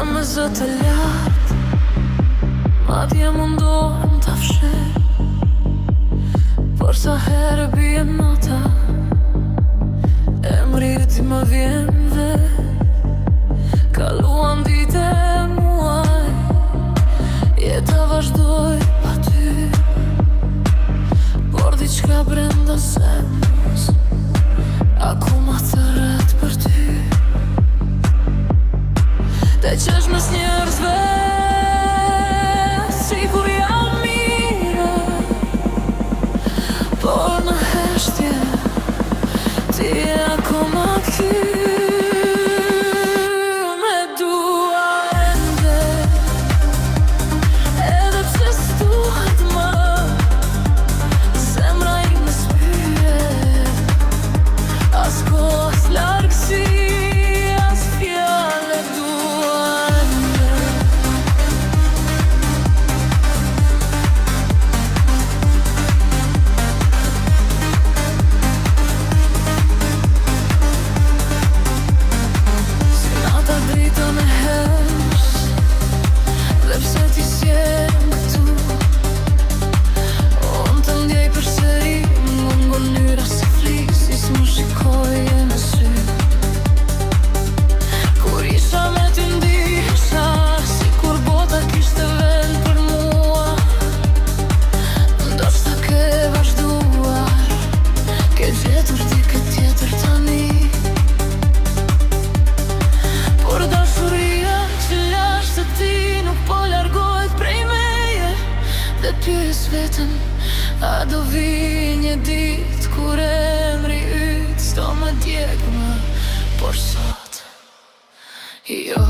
me zë të lartë, madje mundohem ta fshih. Por sa herë bie nata, emri ti më vjen dhe kaluan dite muaj, jeta vazhdoj pa ty. Por diçka brenda zemrës akoma thërret për ty. Te qesh mes njerëzve sikur jam mire, por në heshtje ti je akoma këty. Me dua ende, edhe pse s'duhet më, zemra ime s'pyet, as kohë as largësi, as fjale. Dua ende, si nata dritën e herës, dhe pse ti s'jem këtu, unë të ndjej përsëri nga mënyra si flisi, s'më shikoj e në sy. Kur isha me ty ndihesha sikur bota kishte vend për mua. Ndoshta ke vazhduar, ke gjetur dikë tjetër tani. Por dashuria që jashtë të ti nuk po largohet prej meje. Dhe pyes veten, a do vi një ditë kur emri yt s'do më djeg më, por sot jo.